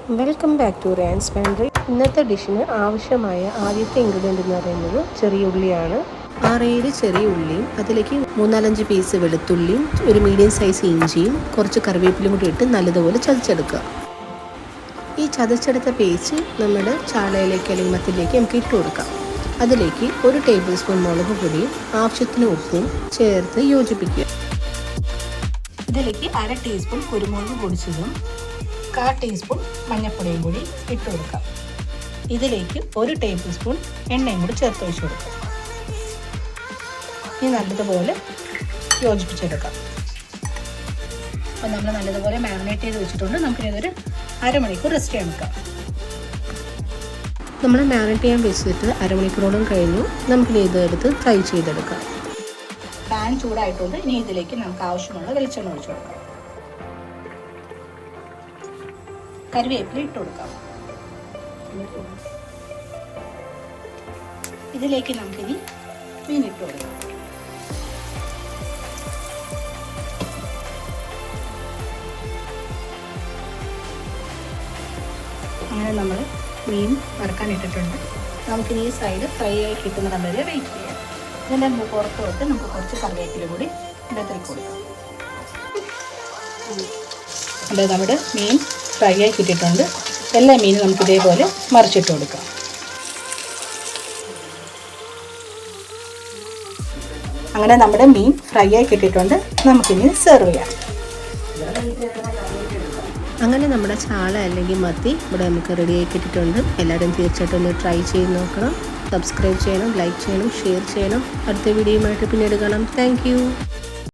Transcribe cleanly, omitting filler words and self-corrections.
Welcome back to Ryan's pantry. ഇന്നത്തെ ഡിഷിന് ആവശ്യമായ ആദ്യത്തെ ഇൻഗ്രീഡിയൻ്റ് എന്ന് പറയുന്നത് ചെറിയ ഉള്ളിയാണ്. 6-7 ചെറിയ ഉള്ളിയും അതിലേക്ക് 3-4 പീസ് വെളുത്തുള്ളിയും ഒരു മീഡിയം സൈസ് ഇഞ്ചിയും കുറച്ച് കറിവേപ്പിലും കൂടി ഇട്ട് നല്ലതുപോലെ ചതച്ചെടുക്കുക. ഈ ചതച്ചെടുത്ത പേസ്റ്റ് നമ്മുടെ ചാളയിലേക്ക് അല്ലെങ്കിൽ മത്തിലേക്ക് നമുക്ക് ഇട്ട് കൊടുക്കാം. അതിലേക്ക് 1 ടേബിൾ സ്പൂൺ മുളക് പൊടിയും ആവശ്യത്തിന് ഉപ്പും ചേർത്ത് യോജിപ്പിക്കുക. ഇതിലേക്ക് 1/2 ടീസ്പൂൺ കുരുമുളക് പൊടിച്ചതും 1/4 ടീസ്പൂൺ മഞ്ഞൾപ്പൊടിയും കൂടി ഇട്ട് കൊടുക്കാം. ഇതിലേക്ക് 1 ടേബിൾ സ്പൂൺ എണ്ണയും കൂടി ചേർത്ത് വെച്ച് കൊടുക്കാം. ഇനി നല്ലതുപോലെ യോജിപ്പിച്ചെടുക്കാം. അപ്പോൾ നമ്മൾ നല്ലതുപോലെ മാരിനേറ്റ് ചെയ്ത് വെച്ചിട്ടുണ്ട്. നമുക്കിതൊരു അരമണിക്കൂർ റെസ്റ്റ് ചെയ്യാൻ വെക്കാം. നമ്മൾ മാരിനേറ്റ് ചെയ്യാൻ വെച്ചിട്ട് അരമണിക്കൂറോളം കഴിഞ്ഞു. നമുക്കിനി ഇതെടുത്ത് ഫ്രൈ ചെയ്തെടുക്കാം. പാൻ ചൂടായിട്ടുണ്ട്. ഇനി ഇതിലേക്ക് നമുക്ക് ആവശ്യമുള്ള വെളിച്ചെണ്ണ ഒഴിച്ചു കൊടുക്കാം. കറിവേപ്പില ഇട്ട് കൊടുക്കാം. ഇതിലേക്ക് നമുക്കിനി മീൻ ഇട്ട് കൊടുക്കാം. അങ്ങനെ നമ്മൾ മീൻ വറുക്കാൻ ഇട്ടിട്ടുണ്ട്. നമുക്കിനി ഈ സൈഡ് ഫ്രൈ ആയി കിട്ടുന്ന വരെ വെയിറ്റ് ചെയ്യാം. ഇതിൻ്റെ പുറത്ത് തൊട്ട് നമുക്ക് കുറച്ച് കറിവേപ്പില കൂടി ഇതിലേക്ക് കൊടുക്കാം. അത് നമ്മുടെ മീൻ ഫ്രൈ ആയി കിട്ടിയിട്ടുണ്ട്. എല്ലാ മീനും നമുക്ക് ഇതേപോലെ മറിച്ചിട്ട് കൊടുക്കാം. അങ്ങനെ നമ്മുടെ മീൻ ഫ്രൈ ആയി കിട്ടിയിട്ടുണ്ട്. നമുക്കിനി സെർവ് ചെയ്യാം. അങ്ങനെ നമ്മുടെ ചാള അല്ലെങ്കിൽ മത്തി ഇവിടെ നമുക്ക് റെഡി ആയി കിട്ടിയിട്ടുണ്ട്. എല്ലാവരും തീർച്ചയായിട്ടും ഒന്ന് ട്രൈ ചെയ്ത് നോക്കണം. സബ്സ്ക്രൈബ് ചെയ്യണം, ലൈക്ക് ചെയ്യണം, ഷെയർ ചെയ്യണം. അടുത്ത വീഡിയോയുമായിട്ട് പിന്നീട് കാണാം. താങ്ക്